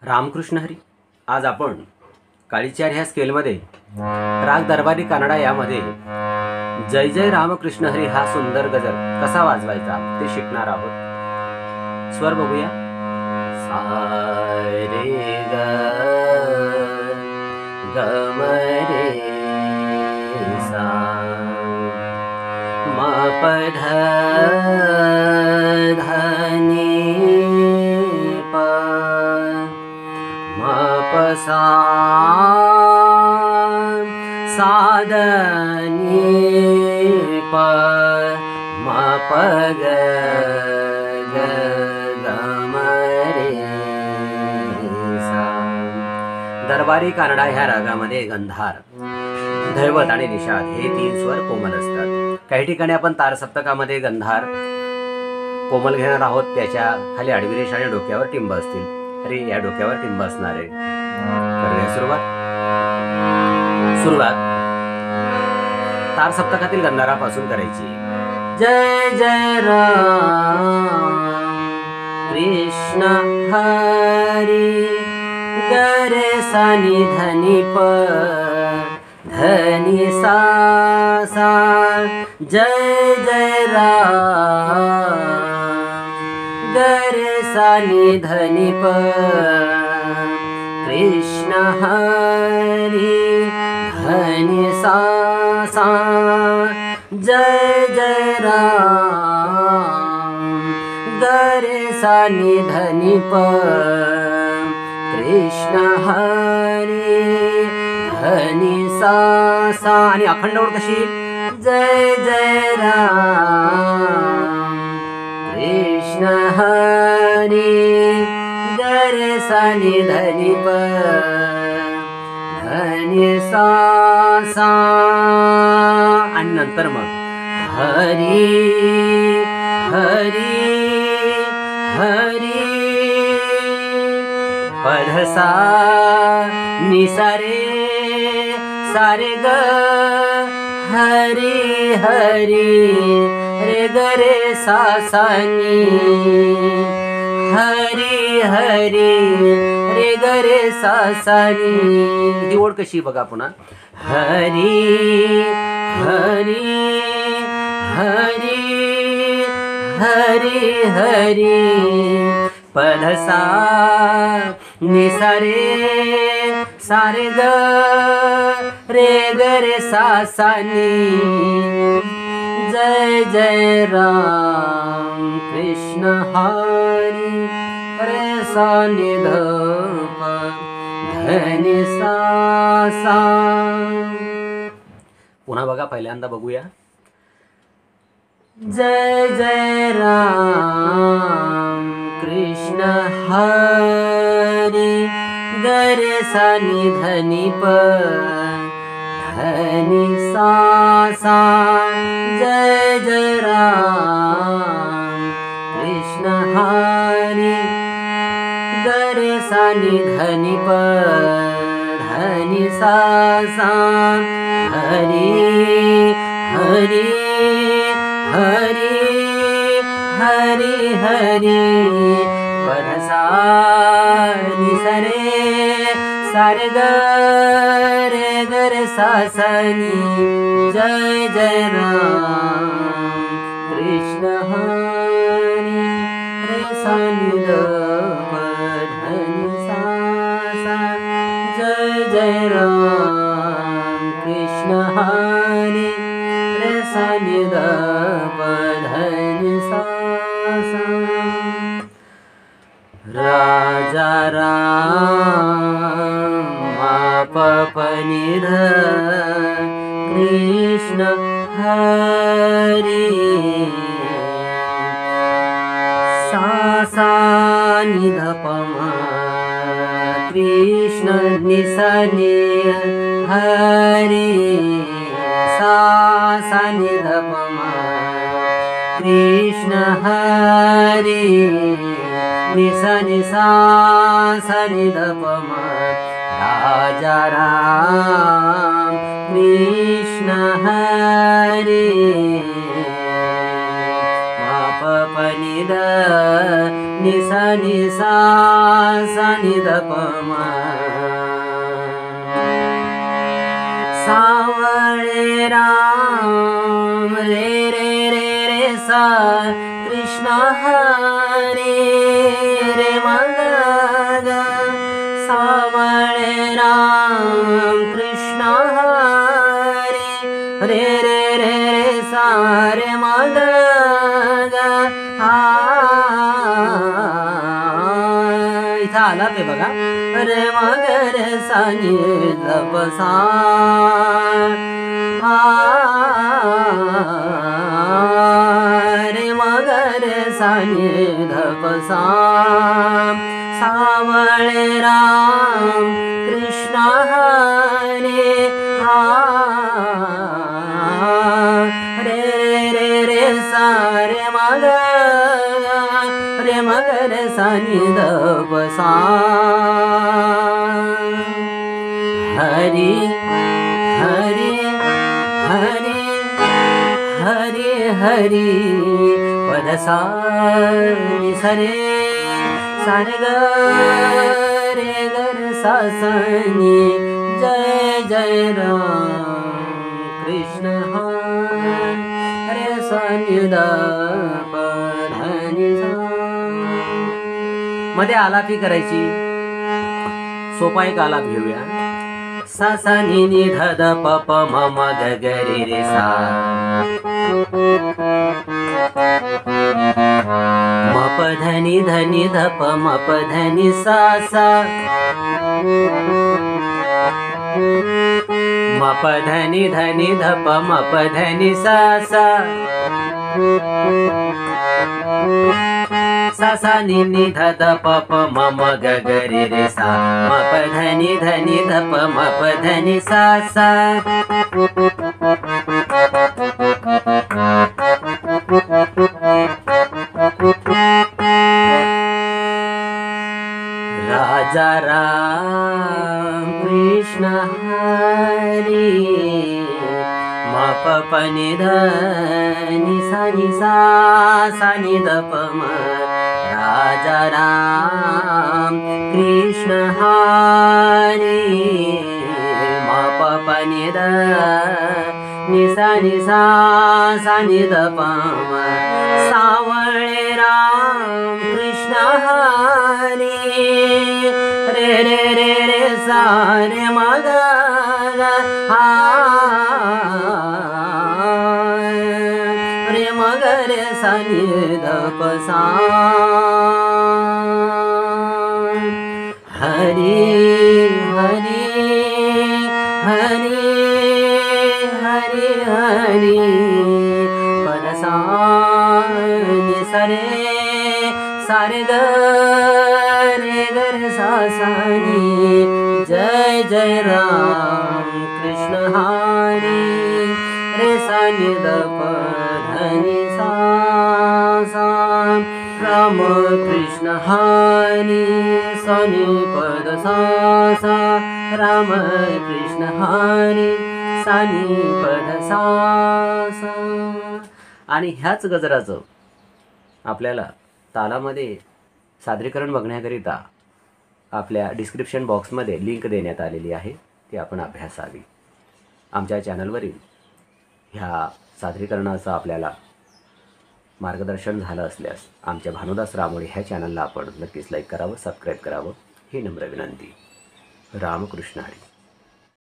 रामकृष्ण हरी. आज आपण काळीचार ह्या स्केलमध्ये राग दरबारी कानडा यामध्ये जय जय रामकृष्ण हरी हा सुंदर गजल कसा वाजवायचा ते शिकणार आहोत. स्वर बघूया. सा रे ग ग म रे सा म प ध ध नि प म प सा सा ध नि प म प ग ग ग म रे सा. दरबारी कानडा ह्या रागामध्ये गंधार, दैवत आणि निषाद हे तीन स्वर कोमल असतात. काही ठिकाणी आपण तार सप्तकामध्ये गंधार कोमल घेणार आहोत. त्याच्या खाली आडवी रेषा आणि डोक्यावर टिंब असतील. अरे या डोक्यावर टिंब असणार आहे. करूया सुरुवात तार सप्तकातील गंधारापासून करायची. जय जय राम कृष्ण हरी गरे सा नि धनि प धनि सा सा. जय जय राम गरे सा नि धनि प कृष्ण हरी धनि सा सा. जय जय राम गरे सा नि धनि प कृष्ण हरी धनि सा सा. आणि अखंड ओळ कशी. जय जय राम कृष्ण हरी गरे सा नि धनि प धनि सा सा. आणि नंतर मग हरी हरी हरी पध सा नि सा रे सा रे ग हरी हरी रे ग रे सा सा नि हरी हरी रे ग रे सा सा नि. ही ओळ कशी बघा पुन्हा. हरी हरी हरी हरी हरी पध सा नि सा रे सा रे ग रे ग रे सा सा नि. जय जय राम कृष्ण हरी रे सा नि ध प धनि सा सा. पुन्हा बघा. पहिल्यांदा बघूया. जय जय राम कृष्ण हरी गरे सा नि धनि प धनि सा सा. जय जय राम कृष्ण हरी गरे सा नि धनि प धनि सा सा. हरी हरी हरी हरी हरी पध सा नि सा रे सा रे ग रे ग रे सा सा नि. जय जय राम कृष्ण हरी रे सा नि ध प धनि सा सा. जय जय राम कृष्ण हरी रे सा नि ध प धनि सा सा. राजा राम मा प प नि ध कृष्ण हरी सा सा नि ध प म कृष्ण नि सा नि हरी सा सा नि ध प म कृष्ण हरी नि सा नि सा सा नि ध प म. राजा राम कृष्ण हरी मा प प नि ध नि सा नि सा सा नि ध प म सावळे राम रे रे रे रे सा कृष्ण हरी रे मग ग सावळे राम कृष्ण हरी रे रे रे रे सा रे मग ग इथं आला ते बघा रे मग रे सा नि ध प सा रे मग रे सा नि ध प सा सावळे राम कृष्ण हरी रे रे रे सा रे मग रे सा नि ध प सा हरी हरी हरी हरी हरी पद सा नि सा रे सा रे ग रे ग रे सा सा नि जय जय राम कृष्ण हरे सा नि ध प ध नि सा मध्ये आलापी करायची. सोपा एक आलाप घेऊया. सा सा नि नि ध ध प प म म ग ग रे रे सा म प ध नि ध नि ध प म प ध नि सा सा म प ध नि ध प म प ध नि सा सा सा सा नि नि ध ध प प म म ग ग रे रे सा म प ध नि ध प म प ध नि सा सा राजा राम कृष्ण हरी म प प नि ध नि सा सा नि ध प म राजा राम कृष्ण हरी म प प नि ध नि सा सा नि ध प म सावळे राम कृष्ण हरी रे रे रे रे सा रे मग रे मग रे सा नि ध प सा हरी हरी हरी हरी हरी पद सा नि सा रे सा रे ग रे ग रे सा सा नि जय जय राम कृष्ण हरी रे सा नि ध प ध नि सा सा राम कृष्ण हरी सा नि पद सा सा राम कृष्ण हरी सा नि पद सा सा. आणि ह्याच गजराचं आपल्याला तालामध्ये सादरीकरण बघण्याकरिता आपल्या डिस्क्रिप्शन बॉक्समध्ये लिंक देण्यात आलेली आहे. ती आपण अभ्यासावी. आमच्या चॅनलवरील ह्या सादरीकरणाचं आपल्याला मार्गदर्शन झालं असल्यास आमच्या भानुदास रामोळे ह्या चॅनलला आपण नक्कीच लाईक करावं, सबस्क्राईब करावं ही नम्र विनंती. रामकृष्ण हरी.